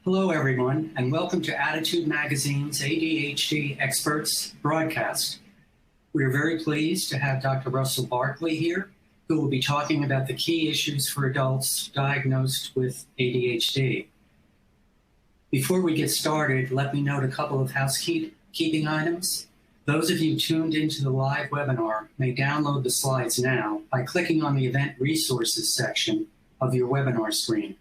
Hello, everyone, and welcome to Attitude Magazine's ADHD Experts broadcast. We are very pleased to have Dr. Russell Barkley here, who will be talking about the key issues for adults diagnosed with ADHD. Before we get started, let me note a couple of housekeeping items. Those of you tuned into the live webinar may download the slides now by clicking on the Event Resources section of your webinar screen.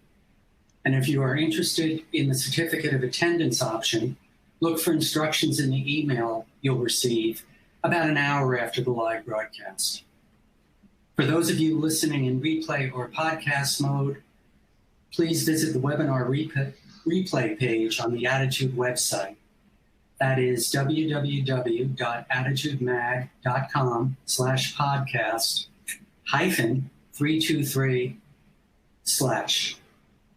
And if you are interested in the Certificate of Attendance option, look for instructions in the email you'll receive about an hour after the live broadcast. For those of you listening in replay or podcast mode, please visit the webinar replay page on the Attitude website. That is www.attitudemag.com/podcast-323/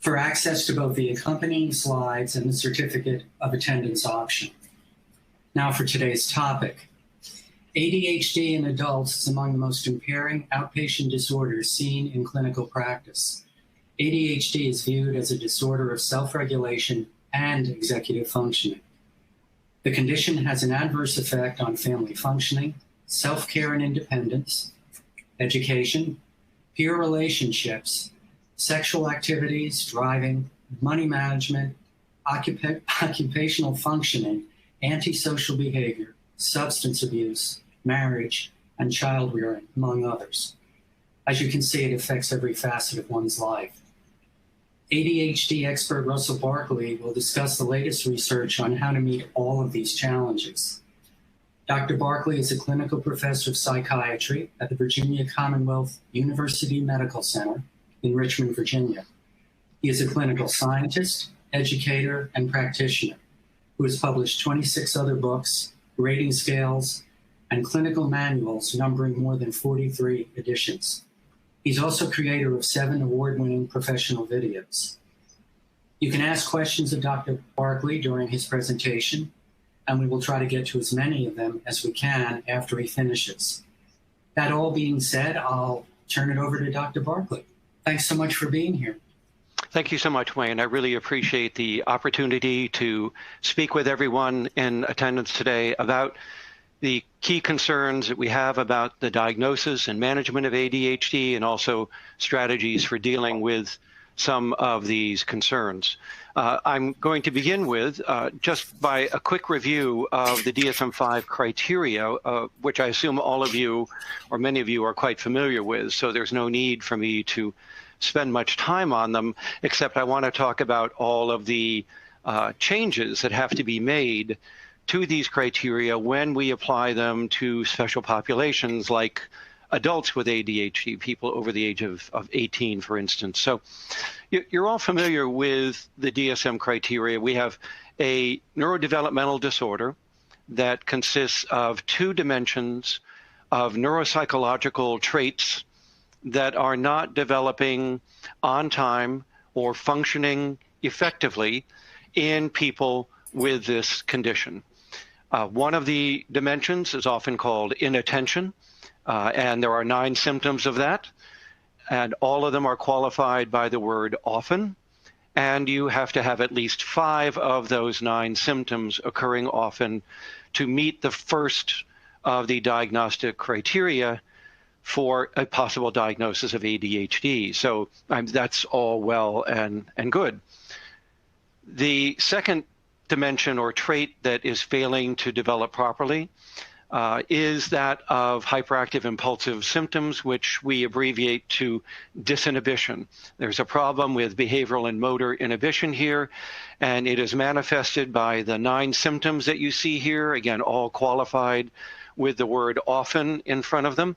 for access to both the accompanying slides and the Certificate of Attendance option. Now for today's topic. ADHD in adults is among the most impairing outpatient disorders seen in clinical practice. ADHD is viewed as a disorder of self-regulation and executive functioning. The condition has an adverse effect on family functioning, self-care and independence, education, peer relationships, sexual activities, driving, money management, occupational functioning, antisocial behavior, substance abuse, marriage, and child rearing, among others. As you can see, it affects every facet of one's life. ADHD expert Russell Barkley will discuss the latest research on how to meet all of these challenges. Dr. Barkley is a clinical professor of psychiatry at the Virginia Commonwealth University Medical Center in Richmond, Virginia. He is a clinical scientist, educator, and practitioner who has published 26 other books, rating scales, and clinical manuals numbering more than 43 editions. He's also creator of 7 award-winning professional videos. You can ask questions of Dr. Barkley during his presentation, and we will try to get to as many of them as we can after he finishes. That all being said, I'll turn it over to Dr. Barkley. Thanks so much for being here. Thank you so much, Wayne. I really appreciate the opportunity to speak with everyone in attendance today about the key concerns that we have about the diagnosis and management of ADHD and also strategies for dealing with some of these concerns. I'm going to begin with just by a quick review of the DSM-5 criteria, which I assume all of you or many of you are quite familiar with, so there's no need for me to spend much time on them, except I want to talk about all of the changes that have to be made to these criteria when we apply them to special populations like adults with ADHD, people over the age of 18, for instance. So you're all familiar with the DSM criteria. We have a neurodevelopmental disorder that consists of 2 dimensions of neuropsychological traits that are not developing on time or functioning effectively in people with this condition. One of the dimensions is often called inattention, and there are 9 symptoms of that, and all of them are qualified by the word often, and you have to have at least 5 of those 9 symptoms occurring often to meet the first of the diagnostic criteria for a possible diagnosis of ADHD. So that's all well and good. The second dimension or trait that is failing to develop properly is that of hyperactive impulsive symptoms, which we abbreviate to disinhibition. There's a problem with behavioral and motor inhibition here, and it is manifested by the 9 symptoms that you see here, again, all qualified with the word often in front of them.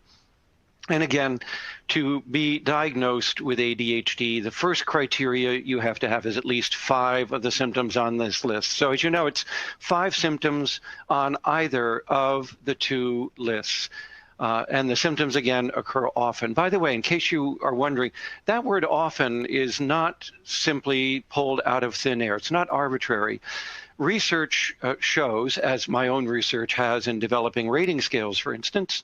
And again, to be diagnosed with ADHD, the first criteria you have to have is at least 5 of the symptoms on this list. So as you know, it's 5 symptoms on either of the 2 lists. And the symptoms, again, occur often. By the way, in case you are wondering, that word often is not simply pulled out of thin air. It's not arbitrary. Research shows, as my own research has in developing rating scales, for instance,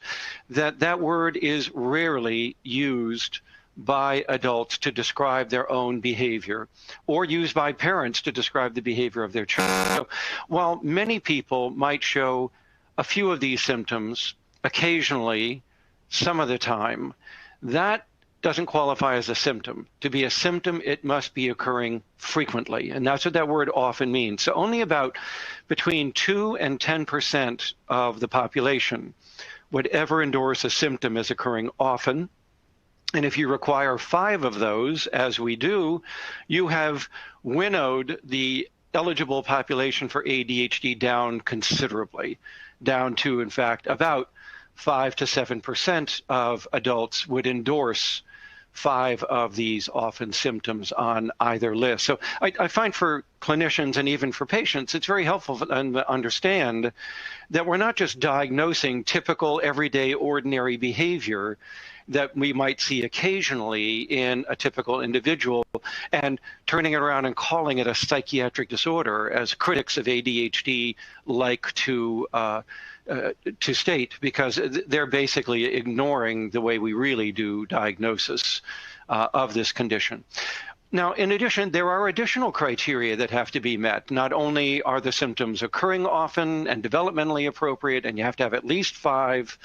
that that word is rarely used by adults to describe their own behavior, or used by parents to describe the behavior of their child. So while many people might show a few of these symptoms occasionally, some of the time, that doesn't qualify as a symptom. To be a symptom, it must be occurring frequently, and that's what that word often means. So only about between 2 and 10% of the population would ever endorse a symptom as occurring often. And if you require 5 of those, as we do, you have winnowed the eligible population for ADHD down considerably, down to, in fact, about 5 to 7% of adults would endorse 5 of these often symptoms on either list. So I find for clinicians and even for patients, it's very helpful for them to understand that we're not just diagnosing typical, everyday, ordinary behavior that we might see occasionally in a typical individual and turning it around and calling it a psychiatric disorder, as critics of ADHD like to state, because they're basically ignoring the way we really do diagnosis of this condition. Now, in addition, there are additional criteria that have to be met. Not only are the symptoms occurring often and developmentally appropriate, and you have to have at least 5,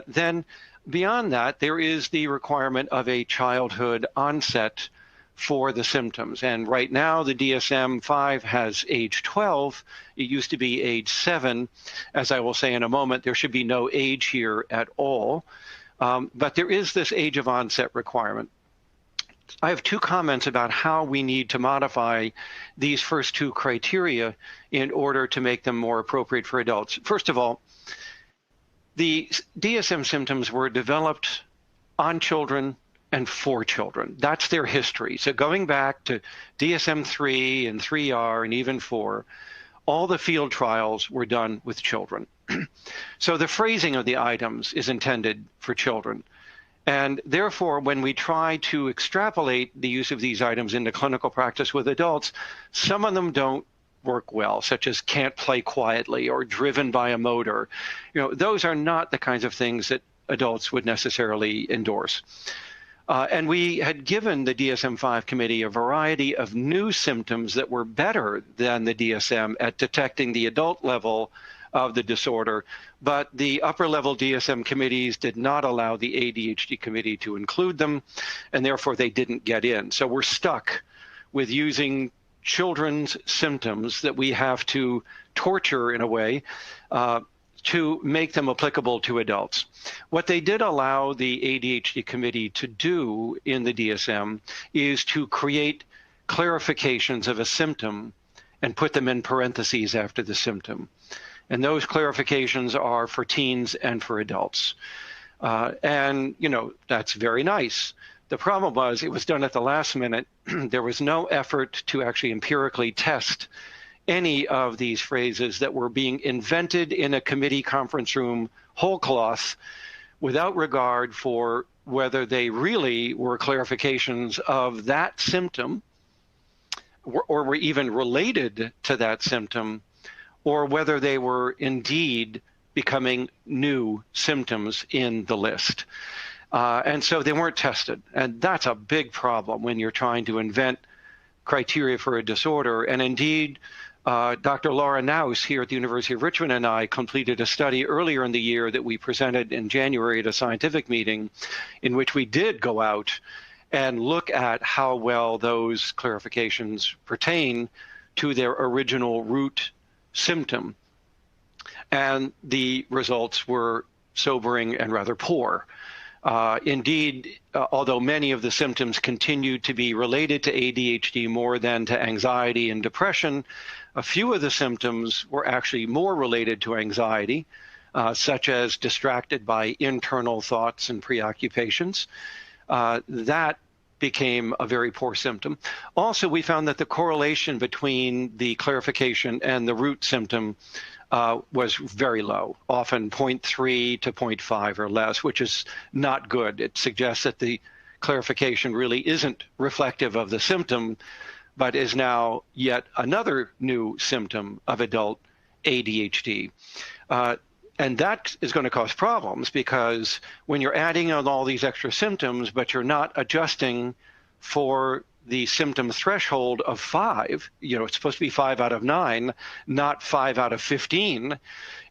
then beyond that, there is the requirement of a childhood onset for the symptoms. And right now, the DSM-5 has age 12. It used to be age 7. As I will say in a moment, there should be no age here at all. But there is this age of onset requirement. I have 2 comments about how we need to modify these first 2 criteria in order to make them more appropriate for adults. First of all, the DSM symptoms were developed on children and for children. That's their history. So going back to DSM-3 and 3R and even 4, all the field trials were done with children. So the phrasing of the items is intended for children. And therefore, when we try to extrapolate the use of these items into clinical practice with adults, some of them don't work well, such as can't play quietly or driven by a motor. Those are not the kinds of things that adults would necessarily endorse. And we had given the DSM-5 committee a variety of new symptoms that were better than the DSM at detecting the adult level of the disorder, but the upper level DSM committees did not allow the ADHD committee to include them, and therefore they didn't get in. So we're stuck with using children's symptoms that we have to torture in a way to make them applicable to adults. What they did allow the ADHD committee to do in the DSM is to create clarifications of a symptom and put them in parentheses after the symptom. And those clarifications are for teens and for adults. And, that's very nice. The problem was it was done at the last minute. There was no effort to actually empirically test any of these phrases that were being invented in a committee conference room whole cloth without regard for whether they really were clarifications of that symptom or were even related to that symptom, or whether they were indeed becoming new symptoms in the list. And so they weren't tested. And that's a big problem when you're trying to invent criteria for a disorder. And indeed, Dr. Laura Naus here at the University of Richmond and I completed a study earlier in the year that we presented in January at a scientific meeting in which we did go out and look at how well those clarifications pertain to their original root symptom. And the results were sobering and rather poor. Indeed, although many of the symptoms continued to be related to ADHD more than to anxiety and depression, a few of the symptoms were actually more related to anxiety, such as distracted by internal thoughts and preoccupations. That became a very poor symptom. Also, we found that the correlation between the clarification and the root symptom was very low, often 0.3 to 0.5 or less, which is not good. It suggests that the clarification really isn't reflective of the symptom, but is now yet another new symptom of adult ADHD. And that is going to cause problems, because when you're adding on all these extra symptoms, but you're not adjusting for the symptom threshold of 5, it's supposed to be 5 out of 9, not 5 out of 15.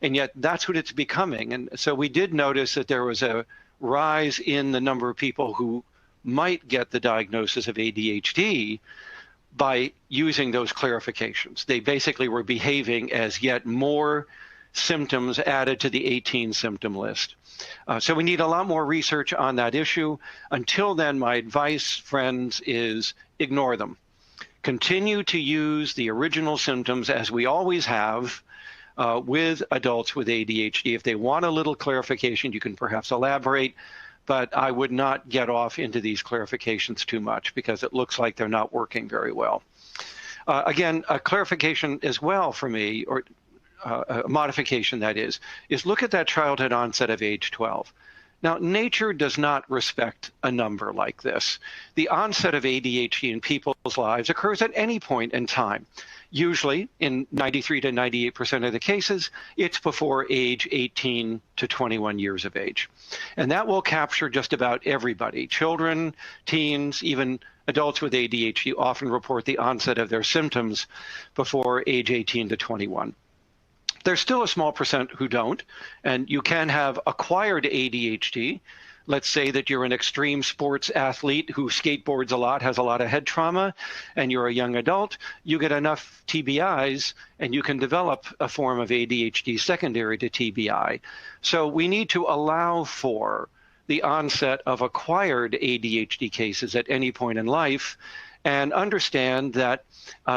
And yet that's what it's becoming. And so we did notice that there was a rise in the number of people who might get the diagnosis of ADHD by using those clarifications. They basically were behaving as yet more symptoms added to the 18 symptom list. So we need a lot more research on that issue. Until then, my advice, friends, is ignore them. Continue to use the original symptoms as we always have with adults with ADHD. If they want a little clarification, you can perhaps elaborate, but I would not get off into these clarifications too much, because it looks like they're not working very well. Again, a clarification as well for me, or a modification that is look at that childhood onset of age 12. Now, nature does not respect a number like this. The onset of ADHD in people's lives occurs at any point in time. Usually, in 93 to 98% of the cases, it's before age 18 to 21 years of age. And that will capture just about everybody. Children, teens, even adults with ADHD often report the onset of their symptoms before age 18 to 21. There's still a small percent who don't, and you can have acquired ADHD. Let's say that you're an extreme sports athlete who skateboards a lot, has a lot of head trauma, and you're a young adult. You get enough TBIs, and you can develop a form of ADHD secondary to TBI. So we need to allow for the onset of acquired ADHD cases at any point in life, and understand that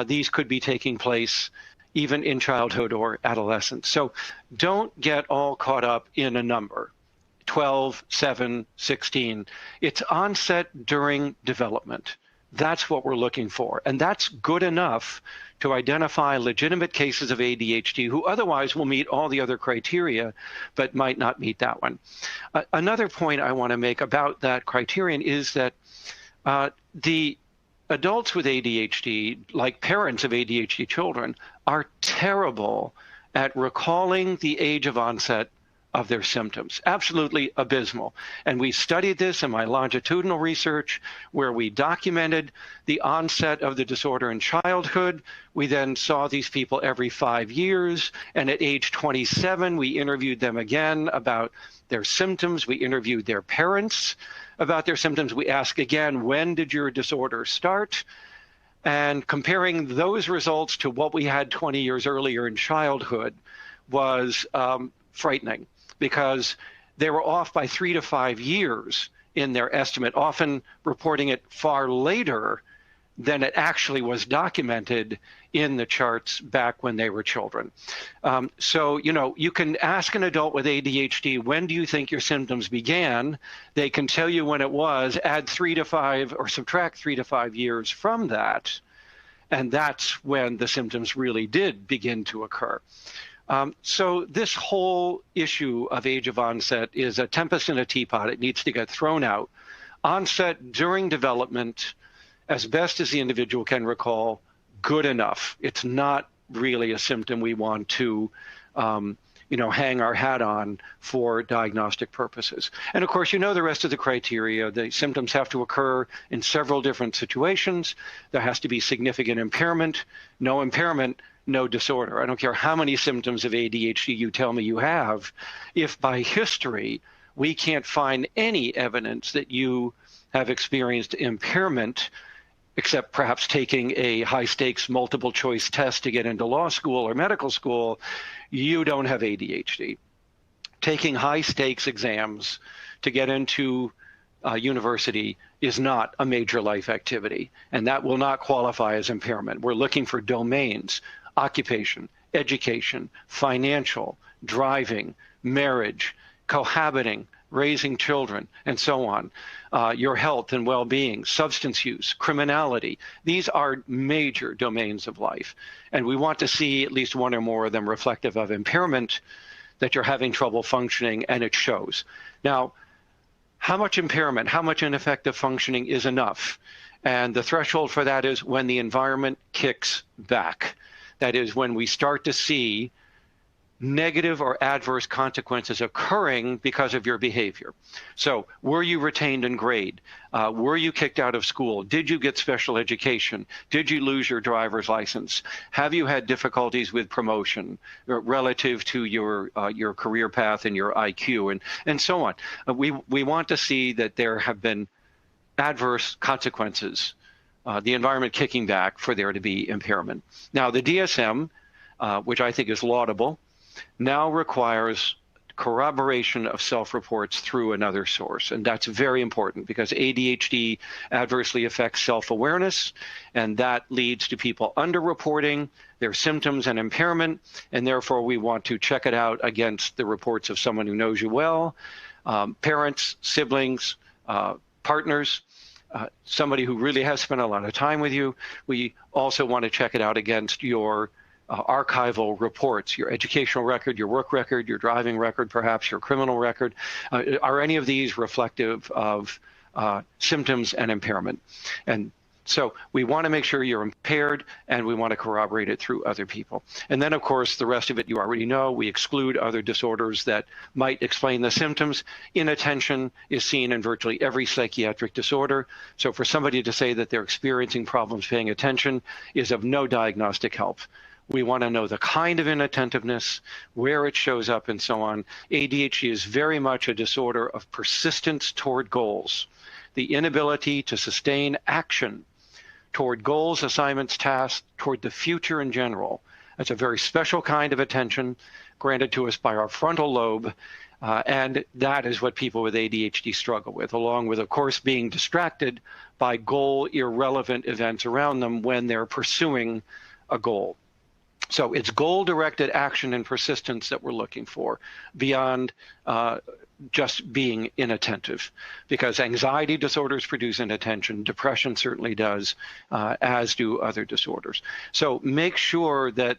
these could be taking place even in childhood or adolescence. So don't get all caught up in a number, 12, 7, 16. It's onset during development. That's what we're looking for. And that's good enough to identify legitimate cases of ADHD who otherwise will meet all the other criteria, but might not meet that one. Another point I want to make about that criterion is that the adults with ADHD, like parents of ADHD children, are terrible at recalling the age of onset of their symptoms. Absolutely abysmal. And we studied this in my longitudinal research, where we documented the onset of the disorder in childhood. We then saw these people every 5 years. And at age 27, we interviewed them again about their symptoms. We interviewed their parents about their symptoms. We asked again, when did your disorder start? And comparing those results to what we had 20 years earlier in childhood was frightening, because they were off by 3 to 5 years in their estimate, often reporting it far later than it actually was documented in the charts back when they were children. So, you can ask an adult with ADHD, when do you think your symptoms began? They can tell you when it was, add 3 to 5 or subtract 3 to 5 years from that. And that's when the symptoms really did begin to occur. So this whole issue of age of onset is a tempest in a teapot. It needs to get thrown out. Onset during development, as best as the individual can recall, good enough. It's not really a symptom we want to, hang our hat on for diagnostic purposes. And of course, the rest of the criteria. The symptoms have to occur in several different situations. There has to be significant impairment. No impairment, no disorder. I don't care how many symptoms of ADHD you tell me you have. If by history we can't find any evidence that you have experienced impairment, except perhaps taking a high-stakes multiple-choice test to get into law school or medical school, you don't have ADHD. Taking high-stakes exams to get into university is not a major life activity, and that will not qualify as impairment. We're looking for domains: occupation, education, financial, driving, marriage, cohabiting, raising children, and so on. Your health and well-being, substance use, criminality. These are major domains of life. And we want to see at least one or more of them reflective of impairment, that you're having trouble functioning, and it shows. Now, how much impairment, how much ineffective functioning is enough? And the threshold for that is when the environment kicks back. That is when we start to see negative or adverse consequences occurring because of your behavior. So were you retained in grade? Were you kicked out of school? Did you get special education? Did you lose your driver's license? Have you had difficulties with promotion relative to your career path and your IQ and so on? We want to see that there have been adverse consequences, the environment kicking back for there to be impairment. Now the DSM, which I think is laudable, now requires corroboration of self-reports through another source. And that's very important because ADHD adversely affects self-awareness, and that leads to people underreporting their symptoms and impairment, and therefore we want to check it out against the reports of someone who knows you well, parents, siblings, partners, somebody who really has spent a lot of time with you. We also want to check it out against your archival reports, your educational record, your work record, your driving record, perhaps your criminal record. Are any of these reflective of symptoms and impairment? And so we want to make sure you're impaired, and we want to corroborate it through other people. And then, of course, the rest of it you already know. We exclude other disorders that might explain the symptoms. Inattention is seen in virtually every psychiatric disorder. So for somebody to say that they're experiencing problems paying attention is of no diagnostic help. We want to know the kind of inattentiveness, where it shows up, and so on. ADHD is very much a disorder of persistence toward goals, the inability to sustain action toward goals, assignments, tasks, toward the future in general. That's a very special kind of attention granted to us by our frontal lobe, and that is what people with ADHD struggle with, along with, of course, being distracted by goal-irrelevant events around them when they're pursuing a goal. So it's goal-directed action and persistence that we're looking for beyond just being inattentive, because anxiety disorders produce inattention. Depression certainly does, as do other disorders. So make sure that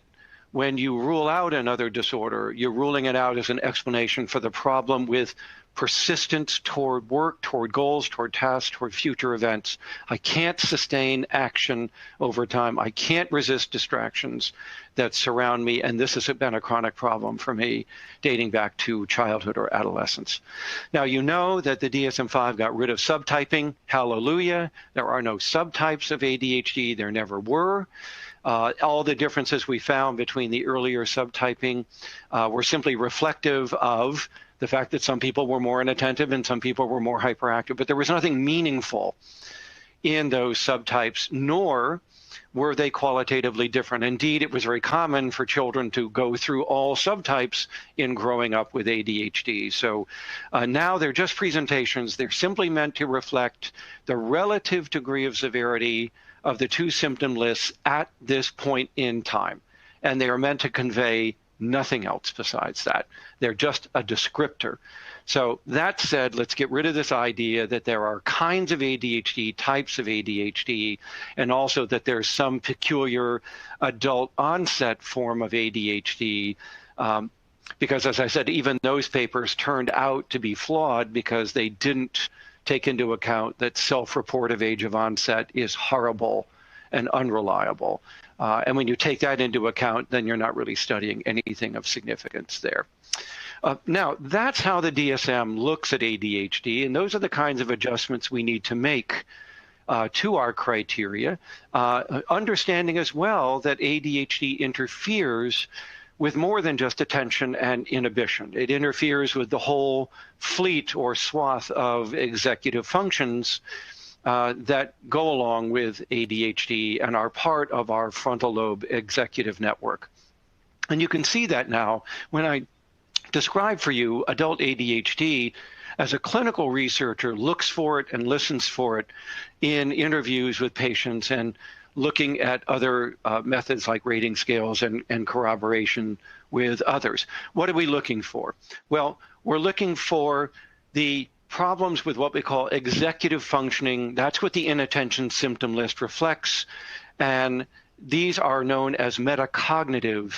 when you rule out another disorder, you're ruling it out as an explanation for the problem with persistence toward work, toward goals, toward tasks, toward future events. I can't sustain action over time. I can't resist distractions that surround me, and this has been a chronic problem for me dating back to childhood or adolescence. Now, you know that the DSM-5 got rid of subtyping. Hallelujah. There are no subtypes of ADHD. There never were. All the differences we found between the earlier subtyping were simply reflective of the fact that some people were more inattentive and some people were more hyperactive, but there was nothing meaningful in those subtypes, nor were they qualitatively different. Indeed, it was very common for children to go through all subtypes in growing up with ADHD. So now they're just presentations. They're simply meant to reflect the relative degree of severity of the two symptom lists at this point in time. And they are meant to convey nothing else besides that. They're just a descriptor. So that said, let's get rid of this idea that there are kinds of ADHD, types of ADHD, and also that there's some peculiar adult onset form of ADHD. Because as I said, even those papers turned out to be flawed because they didn't take into account that self-reportive age of onset is horrible and unreliable. And when you take that into account, then you're not really studying anything of significance there. Now, that's how the DSM looks at ADHD, and those are the kinds of adjustments we need to make to our criteria, understanding as well that ADHD interferes with more than just attention and inhibition. It interferes with the whole fleet or swath of executive functions that go along with ADHD and are part of our frontal lobe executive network. And you can see that now when I describe for you adult ADHD. As a clinical researcher, looks for it and listens for it in interviews with patients and looking at other methods like rating scales and corroboration with others. What are we looking for? Well, we're looking for the problems with what we call executive functioning. That's what the inattention symptom list reflects. And these are known as metacognitive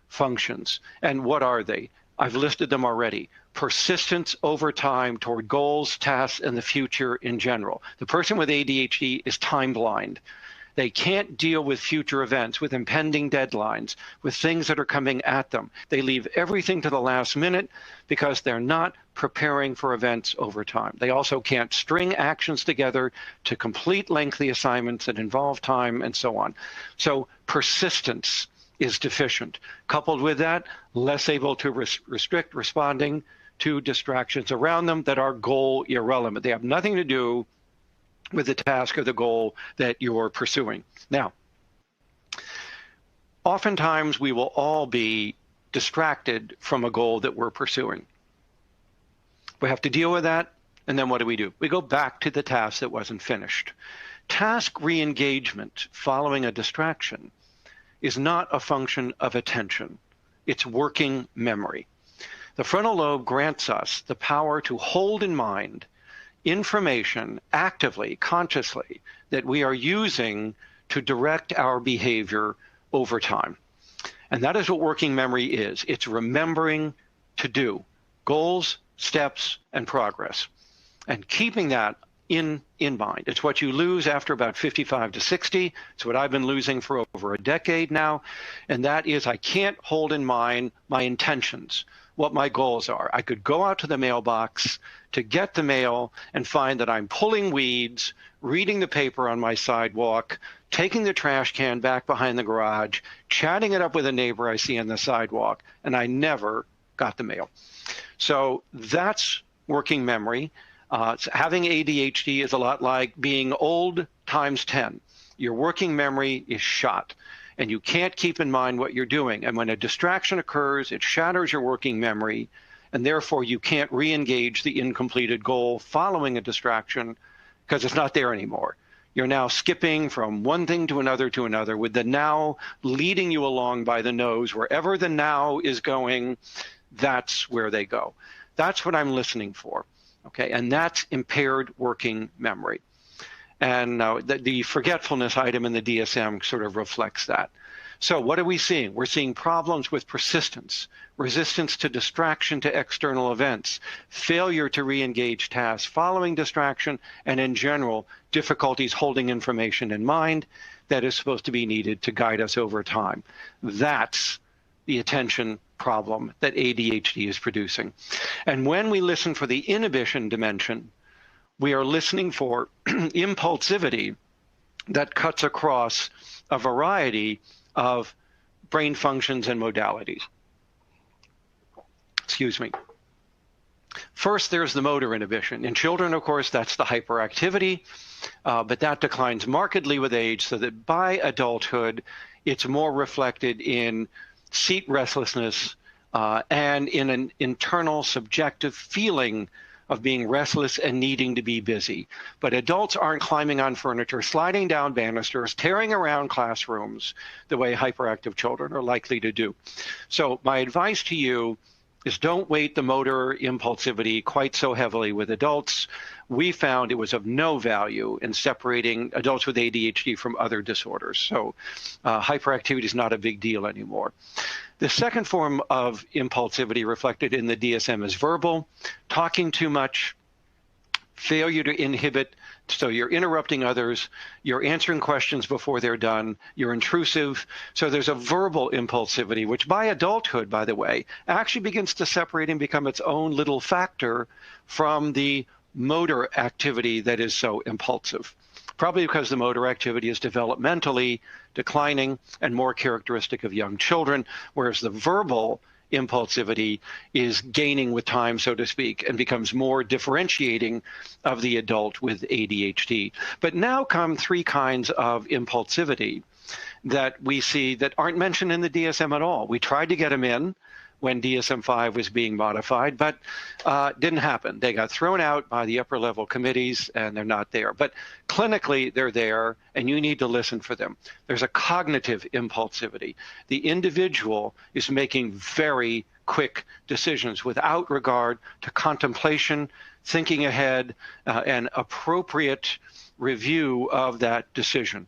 functions. And what are they? I've listed them already. Persistence over time toward goals, tasks, and the future in general. The person with ADHD is time blind. They can't deal with future events, with impending deadlines, with things that are coming at them. They leave everything to the last minute because they're not preparing for events over time. They also can't string actions together to complete lengthy assignments that involve time and so on. So persistence is deficient. Coupled with that, less able to restrict responding to distractions around them that are goal irrelevant. They have nothing to do with the task or the goal that you're pursuing. Now, oftentimes we will all be distracted from a goal that we're pursuing. We have to deal with that, and then what do? We go back to the task that wasn't finished. Task re-engagement following a distraction is not a function of attention. It's working memory. The frontal lobe grants us the power to hold in mind information actively, consciously, that we are using to direct our behavior over time. And that is what working memory is. It's remembering to do goals, steps, and progress, and keeping that in mind. It's what you lose after about 55 to 60. It's what I've been losing for over a decade now. And that is, I can't hold in mind my intentions, what my goals are. I could go out to the mailbox to get the mail and find that I'm pulling weeds, reading the paper on my sidewalk, taking the trash can back behind the garage, chatting it up with a neighbor I see on the sidewalk, and I never got the mail. So that's working memory. Having ADHD is a lot like being old times 10. Your working memory is shot, and you can't keep in mind what you're doing. And when a distraction occurs, it shatters your working memory, and therefore you can't re-engage the incompleted goal following a distraction because it's not there anymore. You're now skipping from one thing to another, with the now leading you along by the nose. Wherever the now is going, that's where they go. That's what I'm listening for. Okay, and that's impaired working memory. And the forgetfulness item in the DSM sort of reflects that. So what are we seeing? We're seeing problems with persistence, resistance to distraction to external events, failure to re-engage tasks following distraction, and in general, difficulties holding information in mind that is supposed to be needed to guide us over time. That's the attention problem that ADHD is producing. And when we listen for the inhibition dimension, we are listening for impulsivity that cuts across a variety of brain functions and modalities. Excuse me. First, there's the motor inhibition. In children, of course, that's the hyperactivity, but that declines markedly with age, so that by adulthood, it's more reflected in seat restlessness and in an internal subjective feeling of being restless and needing to be busy. But adults aren't climbing on furniture, sliding down banisters, tearing around classrooms the way hyperactive children are likely to do. So my advice to you is don't weight the motor impulsivity quite so heavily with adults. We found it was of no value in separating adults with ADHD from other disorders. So hyperactivity is not a big deal anymore. The second form of impulsivity reflected in the DSM is verbal, talking too much, failure to inhibit, so you're interrupting others, you're answering questions before they're done, you're intrusive. So there's a verbal impulsivity, which by adulthood, by the way, actually begins to separate and become its own little factor from the motor activity that is so impulsive. Probably because the motor activity is developmentally declining and more characteristic of young children, whereas the verbal impulsivity is gaining with time, so to speak, and becomes more differentiating of the adult with ADHD. But now come three kinds of impulsivity that we see that aren't mentioned in the DSM at all. We tried to get them in when DSM-5 was being modified, but didn't happen. They got thrown out by the upper level committees and they're not there. But clinically, they're there and you need to listen for them. There's a cognitive impulsivity. The individual is making very quick decisions without regard to contemplation, thinking ahead, and appropriate review of that decision.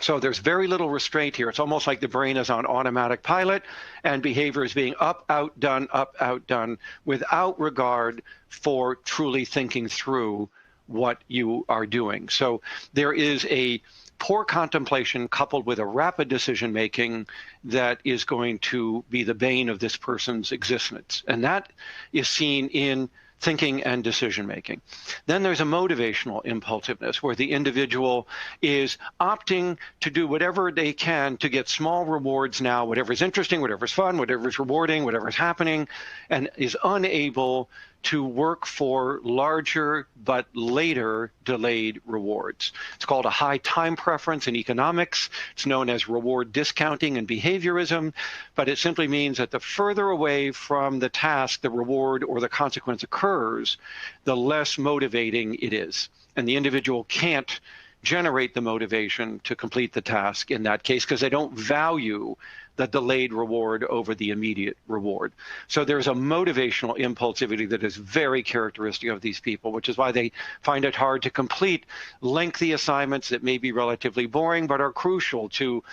So there's very little restraint here. It's almost like the brain is on automatic pilot and behavior is being up, out, done, without regard for truly thinking through what you are doing. So there is a poor contemplation coupled with a rapid decision making that is going to be the bane of this person's existence. And that is seen in thinking and decision making. Then there's a motivational impulsiveness where the individual is opting to do whatever they can to get small rewards now, whatever's interesting, whatever's fun, whatever's rewarding, whatever's happening, and is unable to work for larger but later delayed rewards. It's called a high time preference in economics. It's known as reward discounting in behaviorism, but it simply means that the further away from the task the reward or the consequence occurs, the less motivating it is. And the individual can't generate the motivation to complete the task in that case because they don't value the delayed reward over the immediate reward. So there's a motivational impulsivity that is very characteristic of these people, which is why they find it hard to complete lengthy assignments that may be relatively boring but are crucial to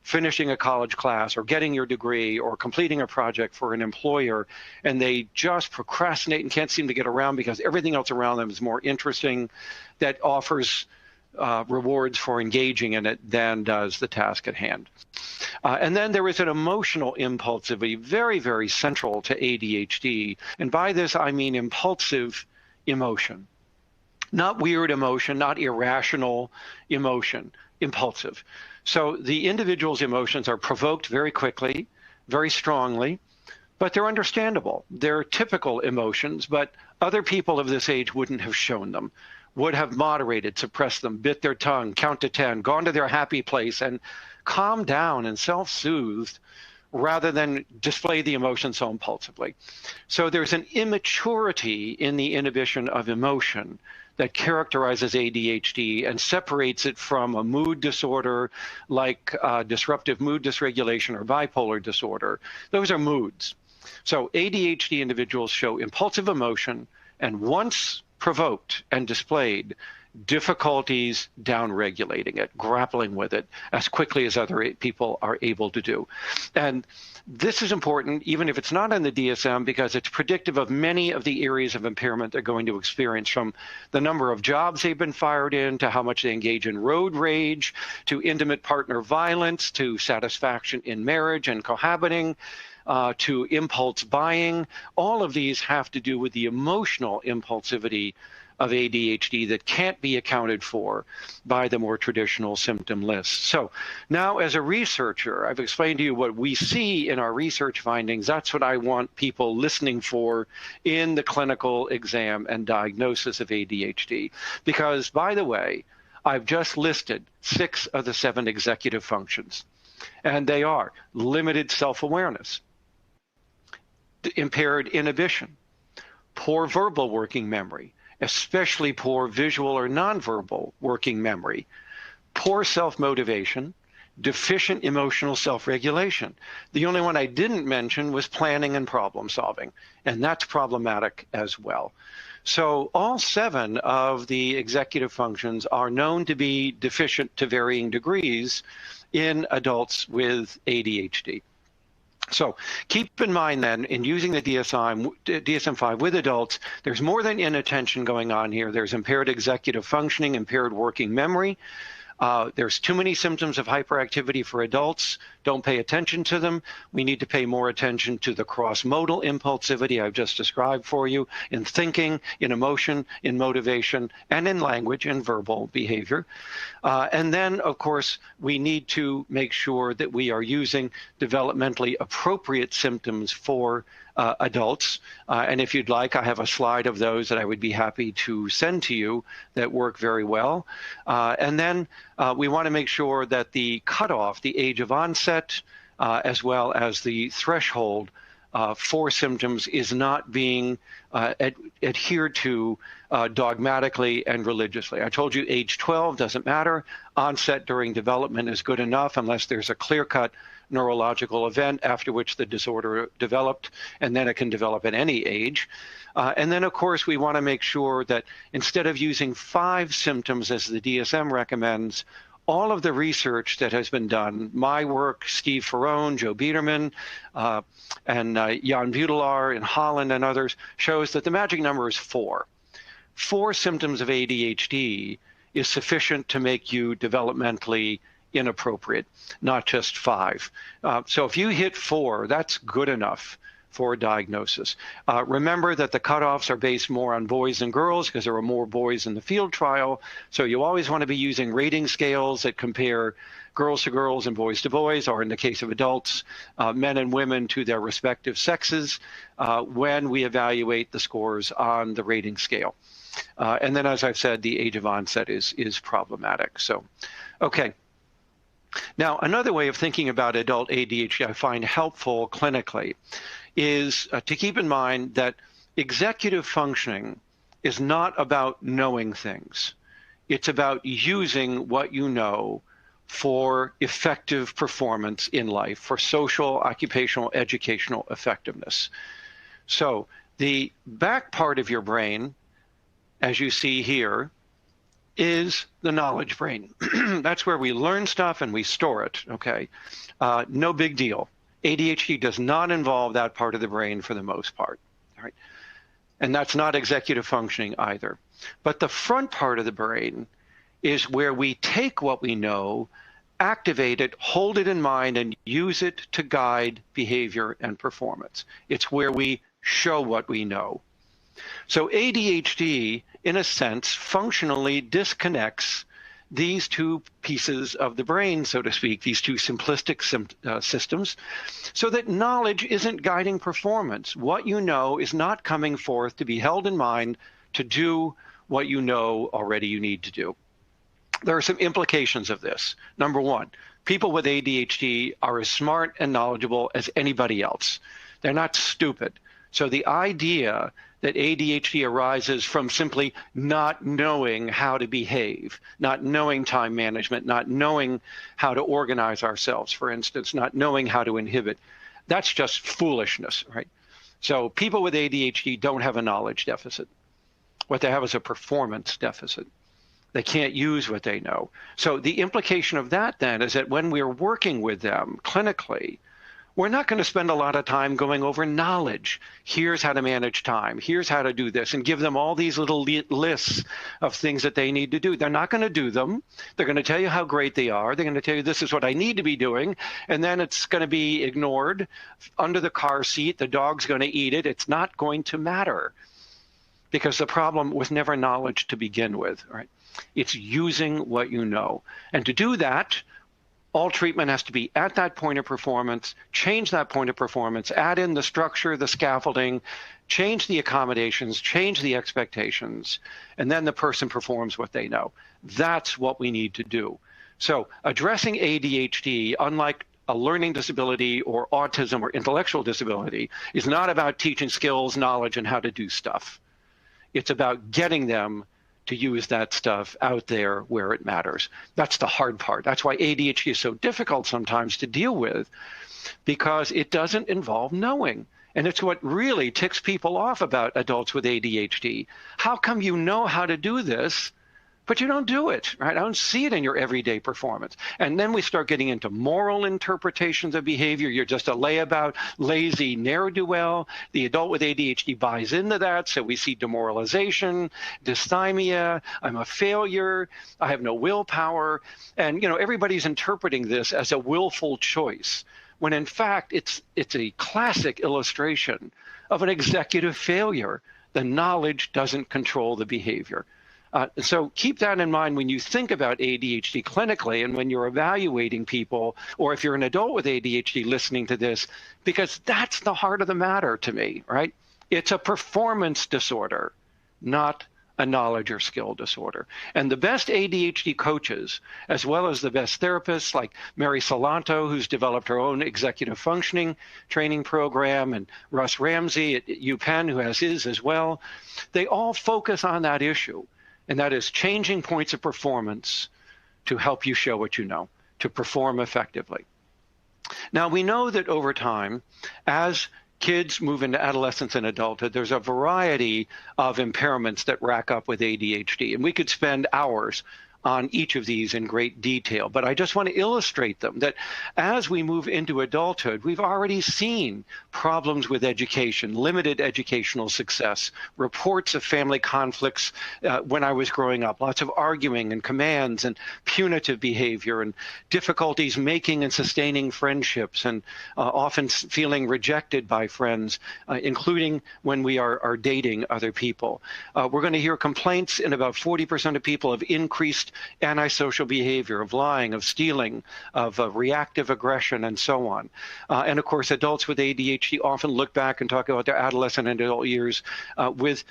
finishing a college class or getting your degree or completing a project for an employer, and they just procrastinate and can't seem to get around because everything else around them is more interesting, that offers rewards for engaging in it than does the task at hand. And then there is an emotional impulsivity, very, very central to ADHD. And by this, I mean impulsive emotion. Not weird emotion, not irrational emotion, impulsive. So the individual's emotions are provoked very quickly, very strongly, but they're understandable. They're typical emotions, but other people of this age wouldn't have shown them, would have moderated, suppressed them, bit their tongue, count to 10, gone to their happy place, and calmed down and self-soothed rather than display the emotion so impulsively. So there's an immaturity in the inhibition of emotion that characterizes ADHD and separates it from a mood disorder like disruptive mood dysregulation or bipolar disorder. Those are moods. So ADHD individuals show impulsive emotion, and once provoked and displayed, difficulties down-regulating it, grappling with it as quickly as other people are able to do. And this is important, even if it's not in the DSM, because it's predictive of many of the areas of impairment they're going to experience, from the number of jobs they've been fired in, to how much they engage in road rage, to intimate partner violence, to satisfaction in marriage and cohabiting, to impulse buying. All of these have to do with the emotional impulsivity of ADHD that can't be accounted for by the more traditional symptom lists. So now, as a researcher, I've explained to you what we see in our research findings. That's what I want people listening for in the clinical exam and diagnosis of ADHD. Because, by the way, I've just listed 6 of the 7 executive functions, and they are limited self-awareness, impaired inhibition, poor verbal working memory, especially poor visual or nonverbal working memory, poor self-motivation, deficient emotional self-regulation. The only one I didn't mention was planning and problem solving, and that's problematic as well. So all 7 of the executive functions are known to be deficient to varying degrees in adults with ADHD. So keep in mind then, in using the DSM-5 with adults, there's more than inattention going on here. There's impaired executive functioning, impaired working memory. There's too many symptoms of hyperactivity for adults. Don't pay attention to them. We need to pay more attention to the cross-modal impulsivity I've just described for you in thinking, in emotion, in motivation, and in language and verbal behavior. And then, of course, we need to make sure that we are using developmentally appropriate symptoms for adults. And if you'd like, I have a slide of those that I would be happy to send to you that work very well. And then we want to make sure that the cutoff, the age of onset, as well as the threshold for symptoms is not being adhered to dogmatically and religiously. I told you age 12 doesn't matter. Onset during development is good enough unless there's a clear-cut neurological event after which the disorder developed, and then it can develop at any age. And then, of course, we want to make sure that instead of using 5 symptoms as the DSM recommends, all of the research that has been done, my work, Steve Ferrone, Joe Biederman, and Jan Butelaar in Holland and others, shows that the magic number is 4. 4 symptoms of ADHD is sufficient to make you developmentally inappropriate, not just 5. So if you hit 4, that's good enough for a diagnosis. Remember that the cutoffs are based more on boys than girls because there are more boys in the field trial. So you always want to be using rating scales that compare girls to girls and boys to boys, or in the case of adults, men and women to their respective sexes when we evaluate the scores on the rating scale. And then, as I've said, the age of onset is problematic. So, okay. Now, another way of thinking about adult ADHD I find helpful clinically is to keep in mind that executive functioning is not about knowing things. It's about using what you know for effective performance in life, for social, occupational, educational effectiveness. So the back part of your brain, as you see here, is the knowledge brain. That's where we learn stuff and we store it, okay? No big deal. ADHD does not involve that part of the brain for the most part, all right? And that's not executive functioning either. But the front part of the brain is where we take what we know, activate it, hold it in mind, and use it to guide behavior and performance. It's where we show what we know. So ADHD, in a sense, functionally disconnects these two pieces of the brain, so to speak, these two simplistic systems, so that knowledge isn't guiding performance. What you know is not coming forth to be held in mind to do what you know already you need to do. There are some implications of this. Number one, people with ADHD are as smart and knowledgeable as anybody else. They're not stupid. So the idea that ADHD arises from simply not knowing how to behave, not knowing time management, not knowing how to organize ourselves, for instance, not knowing how to inhibit, that's just foolishness, right? So people with ADHD don't have a knowledge deficit. What they have is a performance deficit. They can't use what they know. So the implication of that then is that when we're working with them clinically, we're not going to spend a lot of time going over knowledge. Here's how to manage time. Here's how to do this, and give them all these little lists of things that they need to do. They're not going to do them. They're going to tell you how great they are. They're going to tell you this is what I need to be doing, and then it's going to be ignored under the car seat. The dog's going to eat it. It's not going to matter because the problem was never knowledge to begin with, right? It's using what you know. And to do that, all treatment has to be at that point of performance, change that point of performance, add in the structure, the scaffolding, change the accommodations, change the expectations, and then the person performs what they know. That's what we need to do. So addressing ADHD, unlike a learning disability or autism or intellectual disability, is not about teaching skills, knowledge, and how to do stuff. It's about getting them to use that stuff out there where it matters. That's the hard part. That's why ADHD is so difficult sometimes to deal with, because it doesn't involve knowing. And it's what really ticks people off about adults with ADHD. How come you know how to do this, but you don't do it, right? I don't see it in your everyday performance. And then we start getting into moral interpretations of behavior. You're just a layabout, lazy ne'er-do-well. The adult with ADHD buys into that, so we see demoralization, dysthymia, I'm a failure, I have no willpower. And, you know, everybody's interpreting this as a willful choice, when in fact it's a classic illustration of an executive failure. The knowledge doesn't control the behavior. So keep that in mind when you think about ADHD clinically and when you're evaluating people, or if you're an adult with ADHD listening to this, because that's the heart of the matter to me, right? It's a performance disorder, not a knowledge or skill disorder. And the best ADHD coaches, as well as the best therapists like Mary Salanto, who's developed her own executive functioning training program, and Russ Ramsey at UPenn, who has his as well, they all focus on that issue. And that is changing points of performance to help you show what you know, to perform effectively. Now, we know that over time, as kids move into adolescence and adulthood, there's a variety of impairments that rack up with ADHD. And we could spend hours on each of these in great detail, but I just want to illustrate them, that as we move into adulthood, we've already seen problems with education, limited educational success, reports of family conflicts when I was growing up, lots of arguing and commands and punitive behavior and difficulties making and sustaining friendships, and often feeling rejected by friends, including when we are dating other people. We're going to hear complaints in about 40% of people of increased antisocial behavior, of lying, of stealing, of reactive aggression, and so on. And of course, adults with ADHD often look back and talk about their adolescent and adult years with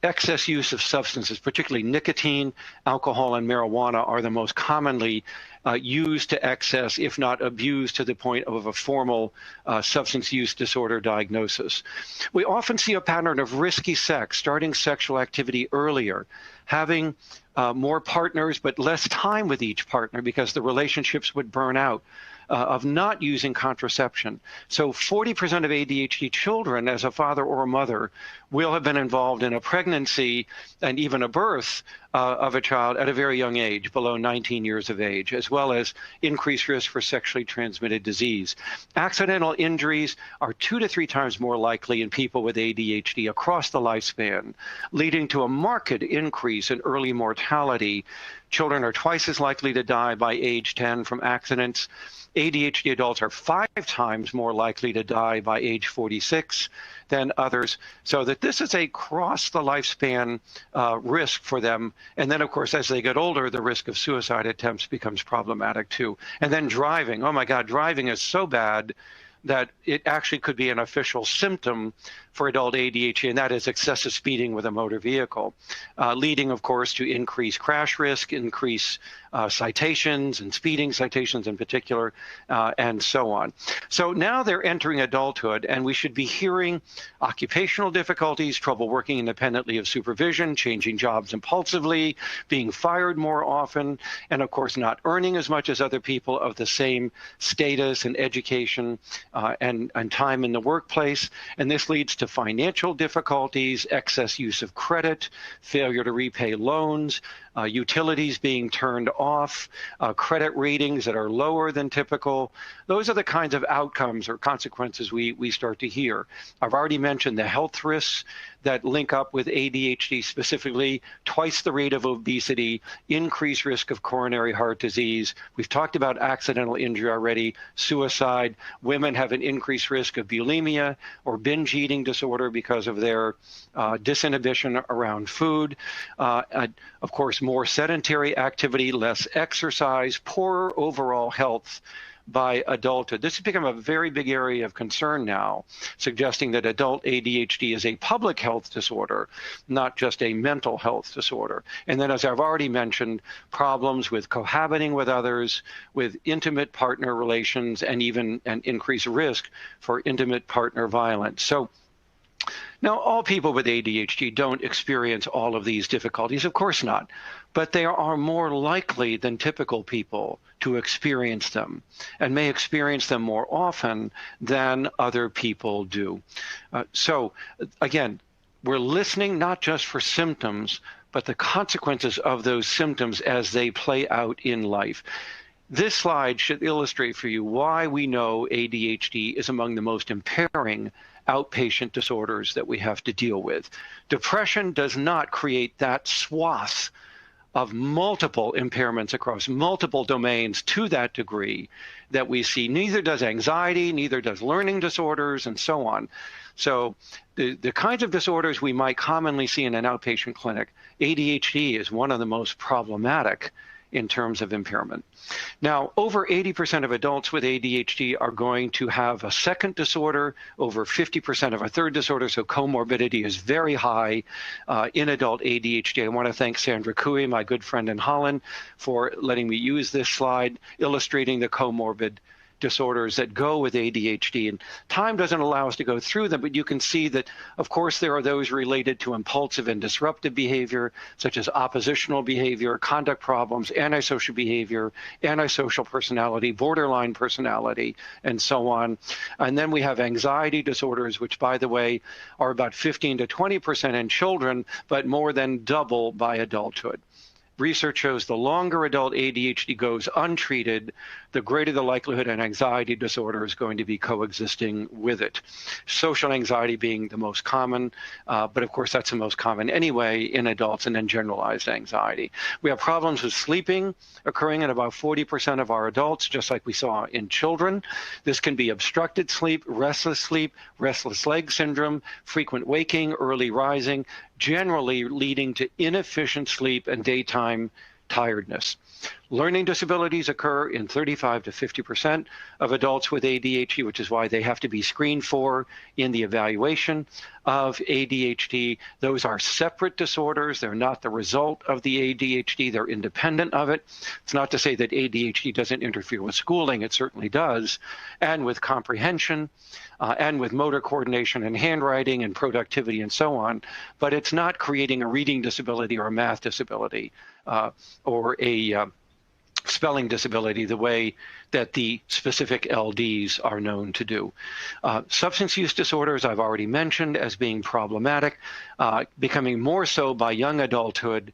excess use of substances, particularly nicotine, alcohol, and marijuana are the most commonly used to excess, if not abused to the point of a formal substance use disorder diagnosis. We often see a pattern of risky sex, starting sexual activity earlier, having more partners but less time with each partner because the relationships would burn out, of not using contraception. So 40% of ADHD children, as a father or a mother, will have been involved in a pregnancy and even a birth of a child at a very young age, below 19 years of age, as well as increased risk for sexually transmitted disease. Accidental injuries are 2 to 3 times more likely in people with ADHD across the lifespan, leading to a marked increase in early mortality. Children are twice as likely to die by age 10 from accidents. ADHD adults are 5 times more likely to die by age 46 than others, so that this is a cross the lifespan risk for them. And then, of course, as they get older, the risk of suicide attempts becomes problematic too. And then driving. Oh my God, driving is so bad that it actually could be an official symptom for adult ADHD, and that is excessive speeding with a motor vehicle, leading, of course, to increased crash risk, increased citations and speeding citations in particular, and so on. So now they're entering adulthood, and we should be hearing occupational difficulties, trouble working independently of supervision, changing jobs impulsively, being fired more often, and of course not earning as much as other people of the same status and education and time in the workplace. And this leads to financial difficulties, excess use of credit, failure to repay loans, utilities being turned off, credit ratings that are lower than typical. Those are the kinds of outcomes or consequences we start to hear. I've already mentioned the health risks that link up with ADHD, specifically twice the rate of obesity, increased risk of coronary heart disease. We've talked about accidental injury already, suicide. Women have an increased risk of bulimia or binge eating disorder because of their disinhibition around food. Of course, more sedentary activity, less exercise, poorer overall health by adulthood. This has become a very big area of concern now, suggesting that adult ADHD is a public health disorder, not just a mental health disorder. And then, as I've already mentioned, problems with cohabiting with others, with intimate partner relations, and even an increased risk for intimate partner violence. So now, all people with ADHD don't experience all of these difficulties, of course not, but they are more likely than typical people to experience them, and may experience them more often than other people do. So again, we're listening not just for symptoms, but the consequences of those symptoms as they play out in life. This slide should illustrate for you why we know ADHD is among the most impairing outpatient disorders that we have to deal with. Depression does not create that swath of multiple impairments across multiple domains to that degree that we see. Neither does anxiety, neither does learning disorders, and so on. So the kinds of disorders we might commonly see in an outpatient clinic, ADHD is one of the most problematic in terms of impairment. Now, over 80% of adults with ADHD are going to have a second disorder, over 50% of a third disorder, so comorbidity is very high in adult ADHD. I want to thank Sandra Cooey, my good friend in Holland, for letting me use this slide illustrating the comorbid disorders that go with ADHD. And time doesn't allow us to go through them, but you can see that, of course, there are those related to impulsive and disruptive behavior, such as oppositional behavior, conduct problems, antisocial behavior, antisocial personality, borderline personality, and so on. And then we have anxiety disorders, which, by the way, are about 15 to 20% in children, but more than double by adulthood. research shows the longer adult ADHD goes untreated, the greater the likelihood an anxiety disorder is going to be coexisting with it. Social anxiety being the most common, but of course that's the most common anyway in adults, and then generalized anxiety. We have problems with sleeping occurring in about 40% of our adults, just like we saw in children. This can be obstructed sleep, restless leg syndrome, frequent waking, early rising, generally leading to inefficient sleep and daytime tiredness. Learning disabilities occur in 35 to 50% of adults with ADHD, which is why they have to be screened for in the evaluation of ADHD. Those are separate disorders. They're not the result of the ADHD. They're independent of it. It's not to say that ADHD doesn't interfere with schooling. It certainly does, and with comprehension, and with motor coordination and handwriting and productivity and so on. But it's not creating a reading disability or a math disability or a spelling disability the way that the specific LDs are known to do. Substance use disorders I've already mentioned as being problematic, becoming more so by young adulthood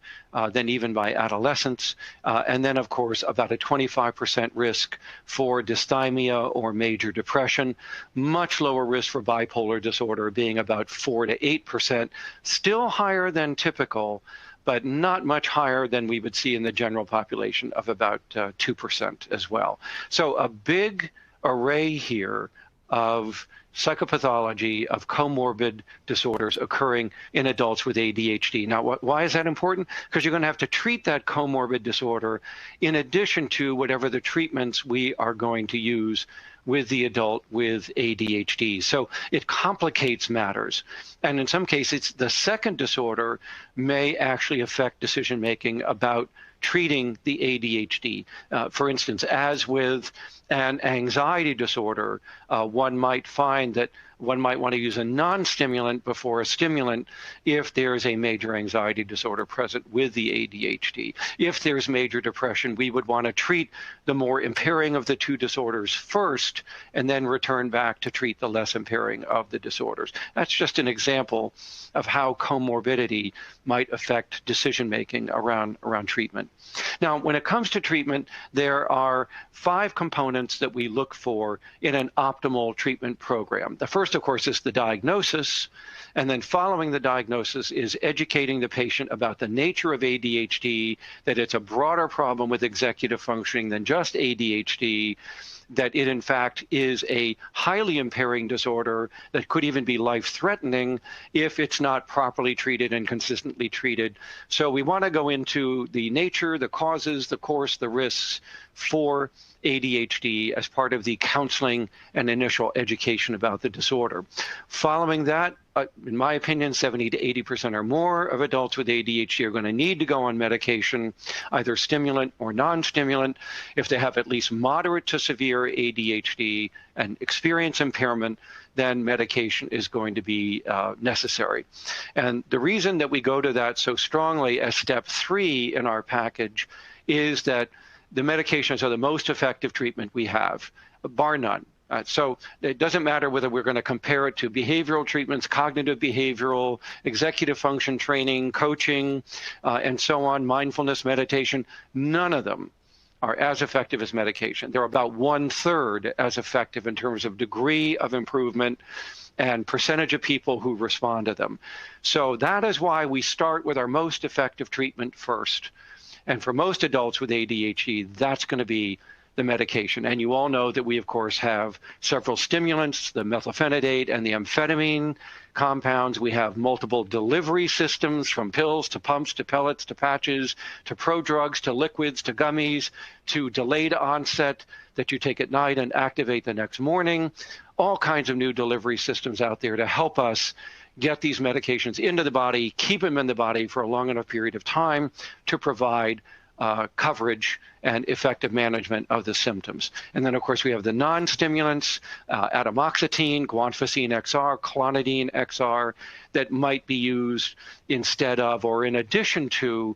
than even by adolescence. And then, of course, about a 25% risk for dysthymia or major depression, much lower risk for bipolar disorder being about 4 to 8%, still higher than typical, but not much higher than we would see in the general population of about 2% as well. So a big array here of psychopathology, of comorbid disorders occurring in adults with ADHD. Now, why is that important? Because you're going to have to treat that comorbid disorder in addition to whatever the treatments we are going to use with the adult with ADHD. So it complicates matters. And in some cases, the second disorder may actually affect decision-making about treating the ADHD. For instance, as with an anxiety disorder, one might find that one might want to use a non-stimulant before a stimulant if there's a major anxiety disorder present with the ADHD. If there's major depression, we would want to treat the more impairing of the two disorders first and then return back to treat the less impairing of the disorders. That's just an example of how comorbidity might affect decision-making around treatment. Now, when it comes to treatment, there are 5 components that we look for in an optimal treatment program. The first, of course, is the diagnosis, and then following the diagnosis is educating the patient about the nature of ADHD, that it's a broader problem with executive functioning than just ADHD, that it in fact is a highly impairing disorder that could even be life-threatening if it's not properly treated and consistently treated. So we want to go into the nature, the causes, the course, the risks for ADHD as part of the counseling and initial education about the disorder. Following that, in my opinion, 70 to 80% or more of adults with ADHD are going to need to go on medication, either stimulant or non-stimulant, if they have at least moderate to severe ADHD and experience impairment, then medication is going to be necessary. And the reason that we go to that so strongly as step 3 in our package is that the medications are the most effective treatment we have, bar none. So it doesn't matter whether we're going to compare it to behavioral treatments, cognitive behavioral, executive function training, coaching, and so on, mindfulness, meditation. None of them are as effective as medication. They're about 1/3 as effective in terms of degree of improvement and percentage of people who respond to them. So that is why we start with our most effective treatment first. And for most adults with ADHD, that's going to be the medication. And you all know that we, of course, have several stimulants, the methylphenidate and the amphetamine compounds. We have multiple delivery systems, from pills to pumps to pellets to patches to prodrugs to liquids to gummies to delayed onset that you take at night and activate the next morning. All kinds of new delivery systems out there to help us get these medications into the body, keep them in the body for a long enough period of time to provide coverage and effective management of the symptoms. And then, of course, we have the non-stimulants, atomoxetine, guanfacine XR, clonidine XR, that might be used instead of or in addition to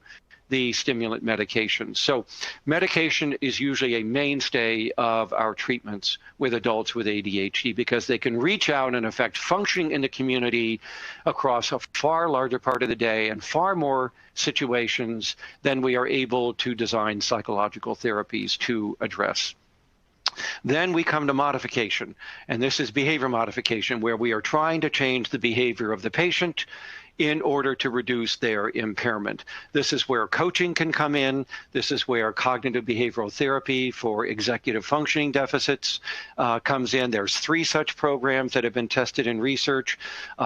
the stimulant medications. So medication is usually a mainstay of our treatments with adults with ADHD because they can reach out and affect functioning in the community across a far larger part of the day and far more situations than we are able to design psychological therapies to address. Then we come to modification, and this is behavior modification, where we are trying to change the behavior of the patient in order to reduce their impairment. This is where coaching can come in. This is where cognitive behavioral therapy for executive functioning deficits comes in. There's 3 such programs that have been tested in research.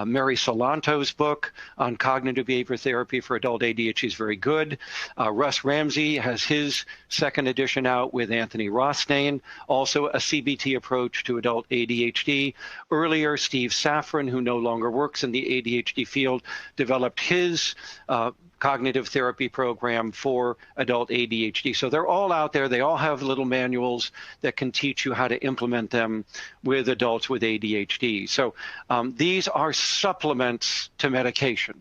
Mary Solanto's book on cognitive behavior therapy for adult ADHD is very good. Russ Ramsey has his 2nd edition out with Anthony Rothstein, also a CBT approach to adult ADHD. Earlier, Steve Safran, who no longer works in the ADHD field, developed his cognitive therapy program for adult ADHD. So they're all out there. They all have little manuals that can teach you how to implement them with adults with ADHD. So these are supplements to medication.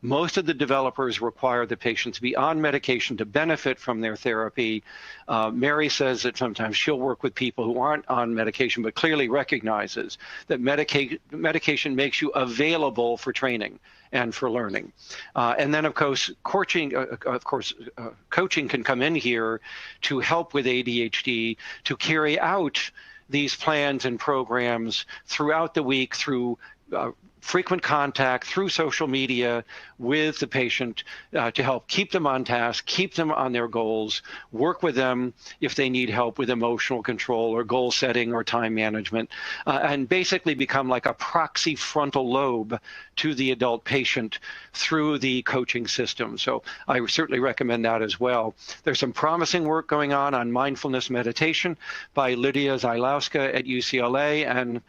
Most of the developers require the patients be on medication to benefit from their therapy. Mary says that sometimes she'll work with people who aren't on medication, but clearly recognizes that medication makes you available for training and for learning. And then, of course, coaching can come in here to help with ADHD, to carry out these plans and programs throughout the week through frequent contact through social media with the patient to help keep them on task, keep them on their goals, work with them if they need help with emotional control or goal setting or time management, and basically become like a proxy frontal lobe to the adult patient through the coaching system. So I certainly recommend that as well. There's some promising work going on mindfulness meditation by Lydia Zylowska at UCLA and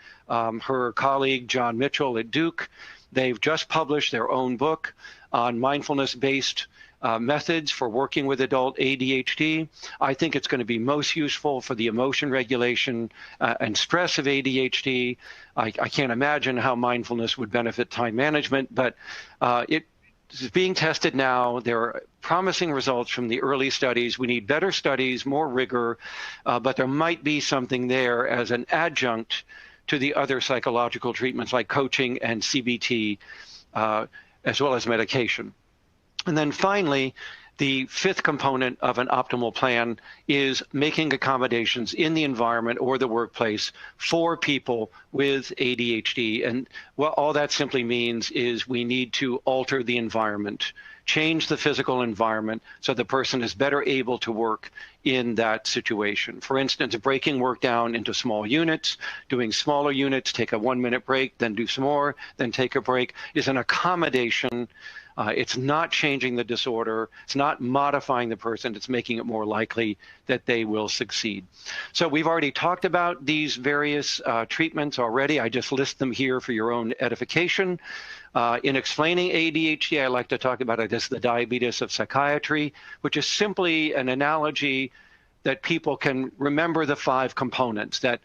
her colleague John Mitchell at Duke. They've just published their own book on mindfulness-based methods for working with adult ADHD. I think it's going to be most useful for the emotion regulation and stress of ADHD. I can't imagine how mindfulness would benefit time management, but it is being tested now. There are promising results from the early studies. We need better studies, more rigor, but there might be something there as an adjunct to the other psychological treatments like coaching and CBT, as well as medication. And then finally, the 5th component of an optimal plan is making accommodations in the environment or the workplace for people with ADHD. And what all that simply means is we need to alter the environment, change the physical environment so the person is better able to work in that situation. For instance, breaking work down into small units, doing smaller units, take a 1-minute break, then do some more, then take a break, is an accommodation. It's not changing the disorder. It's not modifying the person. It's making it more likely that they will succeed. So we've already talked about these various treatments already. I just list them here for your own edification. In explaining ADHD, I like to talk about it as the diabetes of psychiatry, which is simply an analogy that people can remember the 5 components, that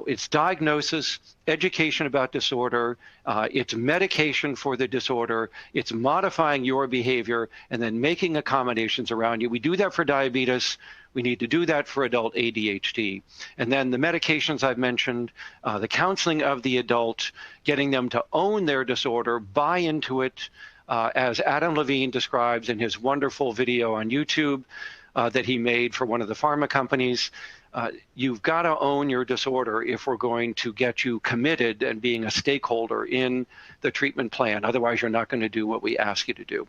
it's diagnosis, education about disorder, it's medication for the disorder, it's modifying your behavior, and then making accommodations around you. We do that for diabetes. We need to do that for adult ADHD. And then the medications I've mentioned, the counseling of the adult, getting them to own their disorder, buy into it, as Adam Levine describes in his wonderful video on YouTube, that he made for one of the pharma companies. You've got to own your disorder if we're going to get you committed and being a stakeholder in the treatment plan. Otherwise, you're not going to do what we ask you to do.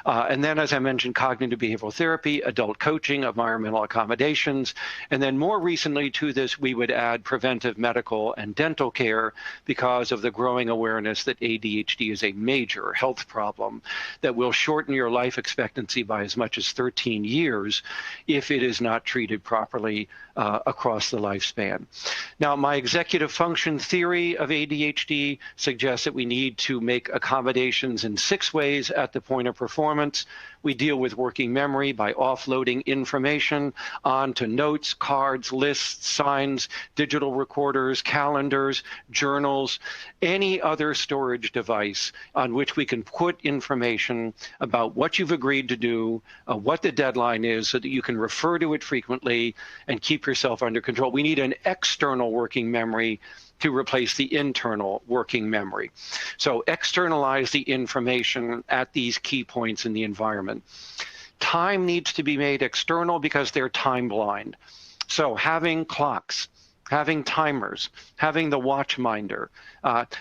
And then, as I mentioned, cognitive behavioral therapy, adult coaching, environmental accommodations. And then more recently to this, we would add preventive medical and dental care because of the growing awareness that ADHD is a major health problem that will shorten your life expectancy by as much as 13 years if it is not treated properly across the lifespan. Now, my executive function theory of ADHD suggests that we need to make accommodations in 6 ways at the point of performance. We deal with working memory by offloading information onto notes, cards, lists, signs, digital recorders, calendars, journals, any other storage device on which we can put information about what you've agreed to do, what the deadline is, so that you can refer to it frequently and keep yourself under control. We need an external working memory to replace the internal working memory. So externalize the information at these key points in the environment. Time needs to be made external because they're time blind. So having clocks, having timers, having the watch minder,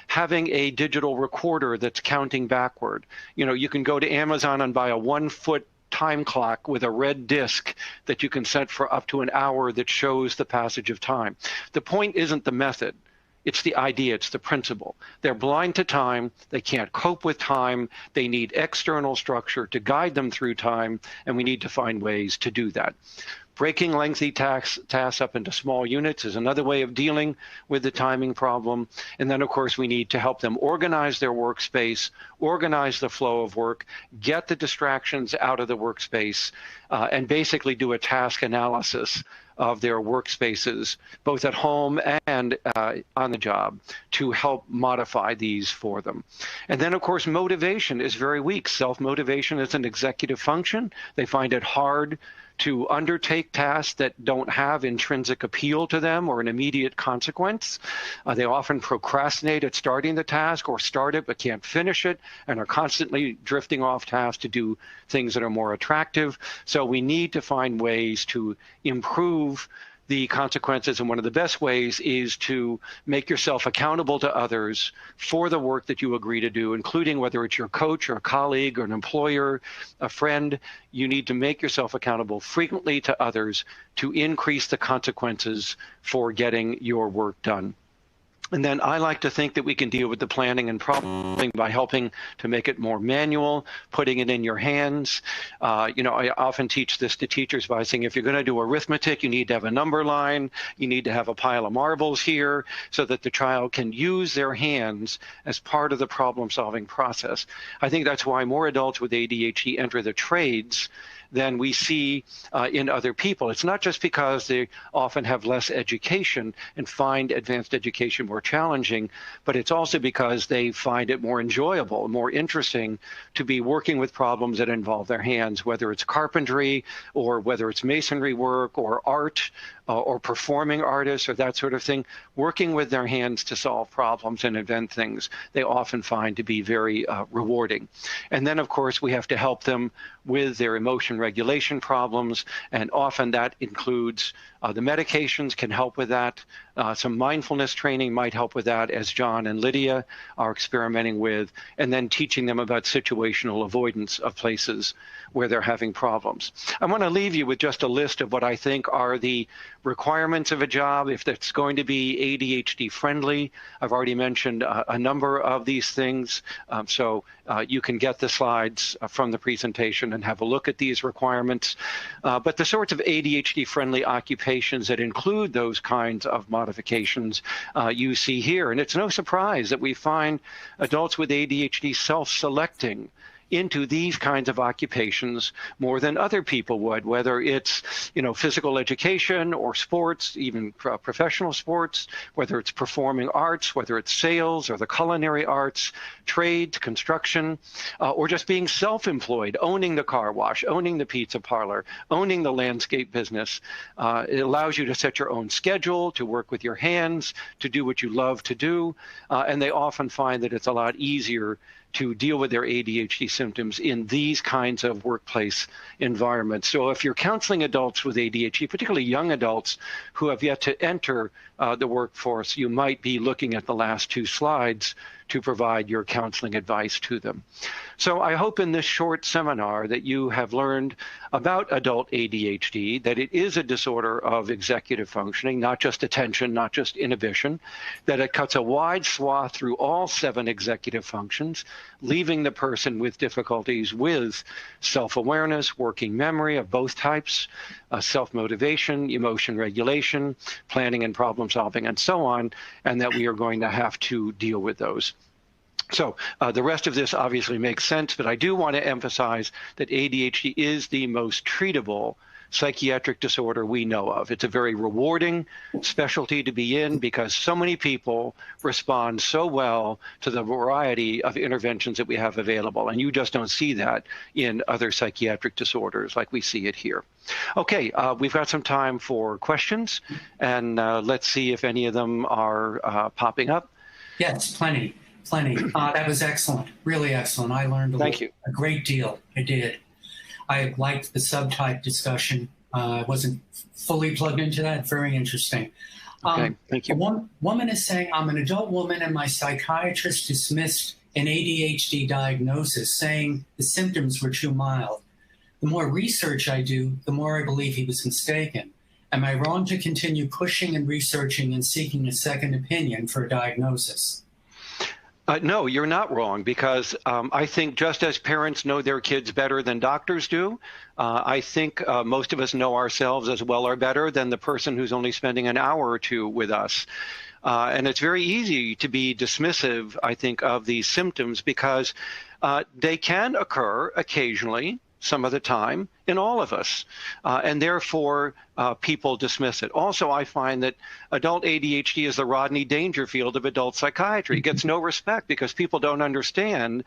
having a digital recorder that's counting backward. You know, you can go to Amazon and buy a 1-foot time clock with a red disc that you can set for up to an hour that shows the passage of time. The point isn't the method. It's the idea, it's the principle. They're blind to time, they can't cope with time, they need external structure to guide them through time, and we need to find ways to do that. Breaking lengthy tasks up into small units is another way of dealing with the timing problem. And then, of course, we need to help them organize their workspace, organize the flow of work, get the distractions out of the workspace, and basically do a task analysis of their workspaces, both at home and on the job, to help modify these for them. And then, of course, motivation is very weak. Self-motivation is an executive function. They find it hard to undertake tasks that don't have intrinsic appeal to them or an immediate consequence. They often procrastinate at starting the task or start it but can't finish it and are constantly drifting off task to do things that are more attractive. So we need to find ways to improve the consequences, and one of the best ways is to make yourself accountable to others for the work that you agree to do, including whether it's your coach or a colleague or an employer, a friend. You need to make yourself accountable frequently to others to increase the consequences for getting your work done. And then I like to think that we can deal with the planning and problem by helping to make it more manual, putting it in your hands. You know, I often teach this to teachers by saying, if you're going to do arithmetic, you need to have a number line. You need to have a pile of marbles here so that the child can use their hands as part of the problem-solving process. I think that's why more adults with ADHD enter the trades than we see in other people. It's not just because they often have less education and find advanced education more challenging, but it's also because they find it more enjoyable, more interesting to be working with problems that involve their hands, whether it's carpentry or whether it's masonry work or art or performing artists or that sort of thing. Working with their hands to solve problems and invent things, they often find to be very rewarding. And then, of course, we have to help them with their emotion regulation problems, and often that includes the medications can help with that. Some mindfulness training might help with that, as John and Lydia are experimenting with, and then teaching them about situational avoidance of places where they're having problems. I want to leave you with just a list of what I think are the requirements of a job if it's going to be ADHD friendly. I've already mentioned a number of these things, so you can get the slides from the presentation and have a look at these requirements. But the sorts of ADHD friendly occupations that include those kinds of modifications you see here. And it's no surprise that we find adults with ADHD self-selecting into these kinds of occupations more than other people would, whether it's, you know, physical education or sports, even professional sports, whether it's performing arts, whether it's sales or the culinary arts, trades, construction, or just being self-employed, owning the car wash, owning the pizza parlor, owning the landscape business. It allows you to set your own schedule, to work with your hands, to do what you love to do, and they often find that it's a lot easier to deal with their ADHD symptoms in these kinds of workplace environments. So if you're counseling adults with ADHD, particularly young adults who have yet to enter the workforce, you might be looking at the last 2 slides to provide your counseling advice to them. So I hope in this short seminar that you have learned about adult ADHD, that it is a disorder of executive functioning, not just attention, not just inhibition, that it cuts a wide swath through all 7 executive functions, leaving the person with difficulties with self-awareness, working memory of both types, self-motivation, emotion regulation, planning and problem solving, and so on, and that we are going to have to deal with those. So the rest of this obviously makes sense, but I do want to emphasize that ADHD is the most treatable psychiatric disorder we know of. It's a very rewarding specialty to be in because so many people respond so well to the variety of interventions that we have available, and you just don't see that in other psychiatric disorders like we see it here. Okay, we've got some time for questions, and let's see if any of them are popping up. Yes, plenty. That was excellent, really excellent. I learned a great deal. I did. I liked the subtype discussion. I wasn't fully plugged into that. Very interesting. Okay, thank you. One woman is saying, I'm an adult woman and my psychiatrist dismissed an ADHD diagnosis, saying the symptoms were too mild. The more research I do, the more I believe he was mistaken. Am I wrong to continue pushing and researching and seeking a second opinion for a diagnosis? No, you're not wrong, because I think just as parents know their kids better than doctors do, I think most of us know ourselves as well or better than the person who's only spending an hour or two with us. And it's very easy to be dismissive, I think, of these symptoms because they can occur occasionally, some of the time, in all of us, and therefore people dismiss it. Also, I find that adult ADHD is the Rodney Dangerfield of adult psychiatry. It gets no respect because people don't understand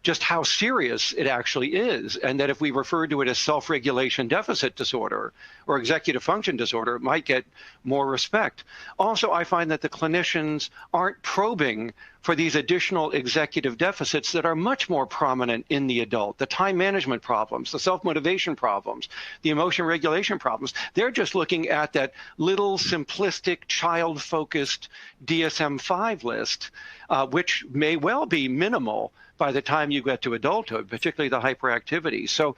just how serious it actually is, and that if we refer to it as self-regulation deficit disorder or executive function disorder, it might get more respect. Also, I find that the clinicians aren't probing for these additional executive deficits that are much more prominent in the adult, the time management problems, the self-motivation problems, the emotion regulation problems. They're just looking at that little simplistic child-focused DSM-5 list, which may well be minimal by the time you get to adulthood, particularly the hyperactivity. So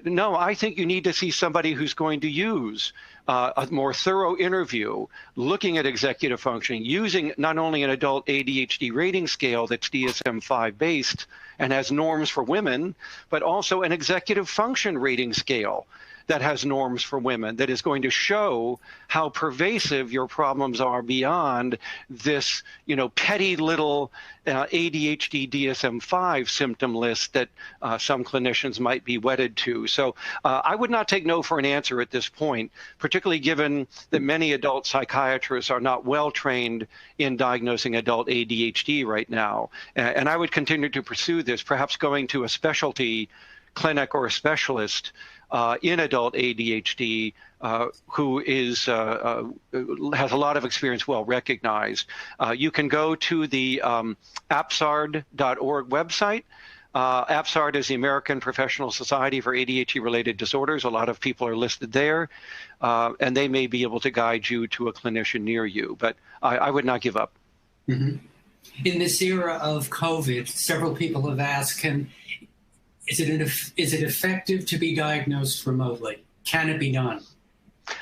no, I think you need to see somebody who's going to use a more thorough interview, looking at executive functioning, using not only an adult ADHD rating scale that's DSM-5 based and has norms for women, but also an executive function rating scale that has norms for women, that is going to show how pervasive your problems are beyond this, petty little ADHD DSM-5 symptom list that some clinicians might be wedded to. So I would not take no for an answer at this point, particularly given that many adult psychiatrists are not well trained in diagnosing adult ADHD right now. And I would continue to pursue this, perhaps going to a specialty clinic or a specialist in adult ADHD who is has a lot of experience, well recognized. You can go to the apsard.org website. APSARD is the American Professional Society for ADHD-related disorders. A lot of people are listed there, and they may be able to guide you to a clinician near you. But I would not give up. Mm-hmm. In this era of COVID, several people have asked, is it effective to be diagnosed remotely? Can it be done?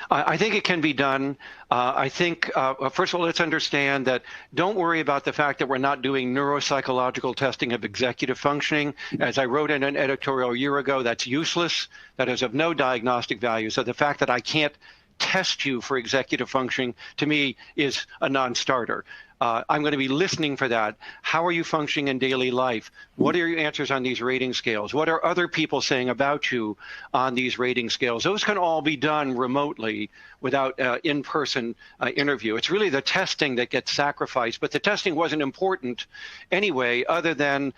I think it can be done. I think, first of all, let's understand that don't worry about the fact that we're not doing neuropsychological testing of executive functioning. As I wrote in an editorial a year ago, that's useless. That is of no diagnostic value. So the fact that I can't test you for executive functioning, to me, is a non-starter. I'm going to be listening for that. How are you functioning in daily life? What are your answers on these rating scales? What are other people saying about you on these rating scales? Those can all be done remotely without in-person interview. It's really the testing that gets sacrificed, but the testing wasn't important anyway, other than,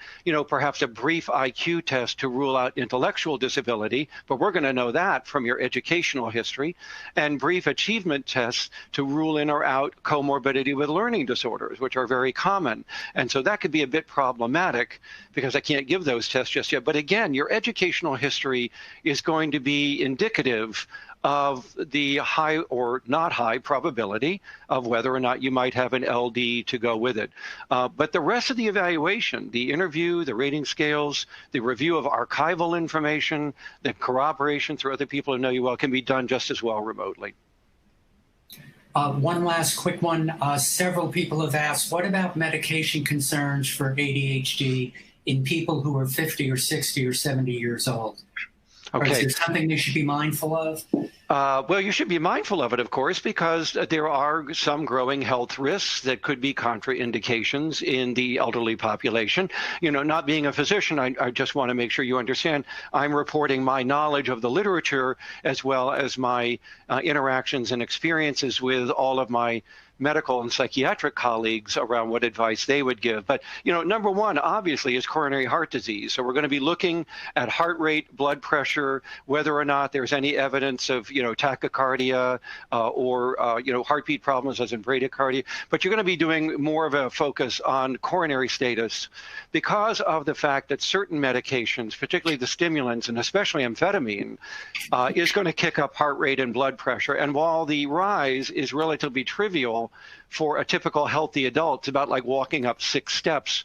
perhaps a brief IQ test to rule out intellectual disability, but we're going to know that from your educational history, and brief achievement tests to rule in or out comorbidity with learning disorders. disorders, which are very common. And so that could be a bit problematic because I can't give those tests just yet. But again, your educational history is going to be indicative of the high or not high probability of whether or not you might have an LD to go with it. But the rest of the evaluation, the interview, the rating scales, the review of archival information, the corroboration through other people who know you well can be done just as well remotely. One last quick one. Several people have asked, what about medication concerns for ADHD in people who are 50 or 60 or 70 years old? Okay. Is there something they should be mindful of? Well, you should be mindful of it, of course, because there are some growing health risks that could be contraindications in the elderly population. You know, not being a physician, I just want to make sure you understand, I'm reporting my knowledge of the literature as well as my interactions and experiences with all of my medical and psychiatric colleagues around what advice they would give. But, you know, number one, obviously, is coronary heart disease. So we're going to be looking at heart rate, blood pressure, whether or not there's any evidence of, you know, tachycardia or, you know, heartbeat problems as in bradycardia. But you're going to be doing more of a focus on coronary status because of the fact that certain medications, particularly the stimulants and especially amphetamine, is going to kick up heart rate and blood pressure. And while the rise is relatively trivial for a typical healthy adult, it's about like walking up 6 steps.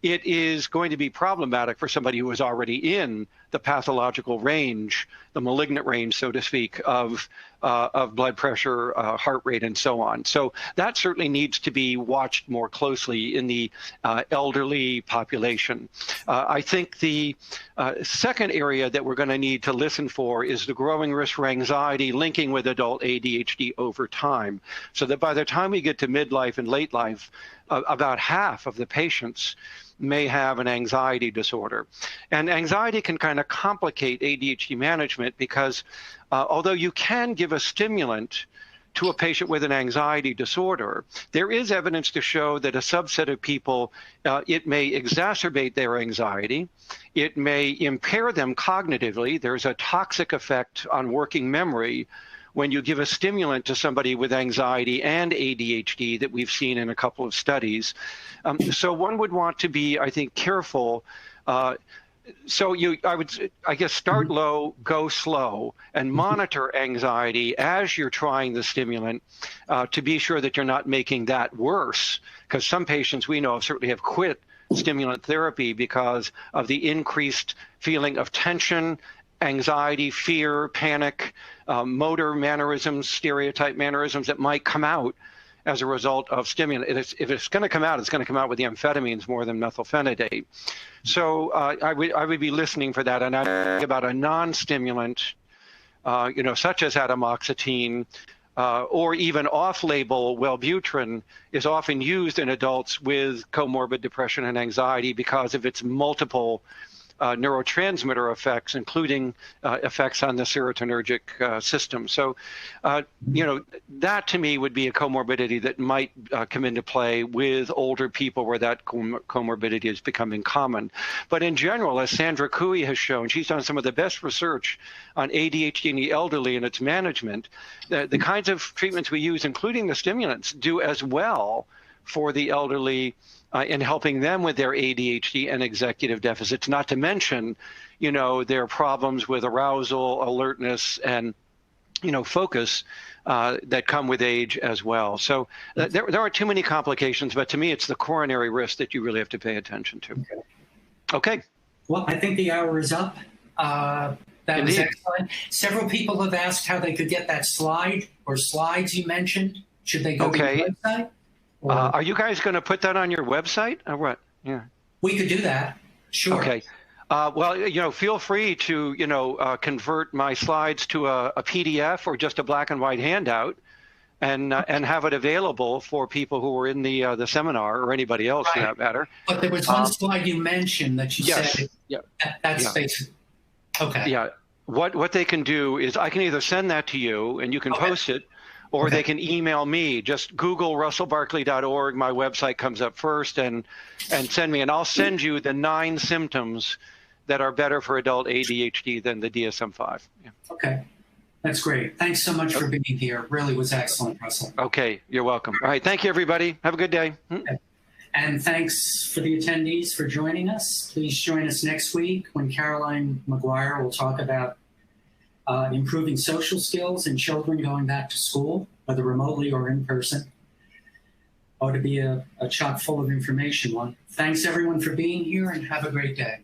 It is going to be problematic for somebody who is already in the pathological range, the malignant range, so to speak, of blood pressure, heart rate, and so on. So that certainly needs to be watched more closely in the elderly population. I think the second area that we're going to need to listen for is the growing risk for anxiety linking with adult ADHD over time, so that by the time we get to midlife and late life, about half of the patients may have an anxiety disorder. And anxiety can kind of complicate ADHD management because although you can give a stimulant to a patient with an anxiety disorder, there is evidence to show that a subset of people, it may exacerbate their anxiety, it may impair them cognitively. There's a toxic effect on working memory when you give a stimulant to somebody with anxiety and ADHD that we've seen in a couple of studies. So one would want to be, I think, careful. So I would, I guess, start low, go slow, and monitor anxiety as you're trying the stimulant to be sure that you're not making that worse. Because some patients we know certainly have quit stimulant therapy because of the increased feeling of tension, anxiety, fear, panic, motor mannerisms, stereotype mannerisms that might come out as a result of stimulant. If it's going to come out, it's going to come out with the amphetamines more than methylphenidate. So I would be listening for that. And I think about a non-stimulant, you know, such as atomoxetine, or even off-label Wellbutrin is often used in adults with comorbid depression and anxiety because of its multiple neurotransmitter effects, including effects on the serotonergic system. So, you know, that to me would be a comorbidity that might come into play with older people where that comorbidity is becoming common. But in general, as Sandra Cooey has shown, she's done some of the best research on ADHD in the elderly and its management. The kinds of treatments we use, including the stimulants, do as well for the elderly in helping them with their ADHD and executive deficits, not to mention, you know, their problems with arousal, alertness, and, you know, focus that come with age as well. So there aren't too many complications, but to me, it's the coronary risk that you really have to pay attention to. Okay. Well, I think the hour is up. That Indeed. was excellent. Several people have asked how they could get that slide or slides you mentioned. Should they go to your website? Are you guys going to put that on your website or what? Yeah. We could do that. Sure. Okay. Well, you know, feel free to, you know, convert my slides to a PDF or just a black and white handout and have it available for people who were in the seminar or anybody else for that matter. But there was one slide you mentioned that you said that's basically. Okay. Yeah. What they can do is I can either send that to you and you can post it, or they can email me. Just Google russellbarkley.org. My website comes up first, and send me, and I'll send you the 9 symptoms that are better for adult ADHD than the DSM-5. Yeah. Okay, That's great. Thanks so much for being here. Really was excellent, Russell. Okay, you're welcome. All right, thank you, everybody. Have a good day. And thanks for the attendees for joining us. Please join us next week when Caroline McGuire will talk about improving social skills in children going back to school, whether remotely or in person. Ought to be a chock full of information one. Thanks everyone for being here and have a great day.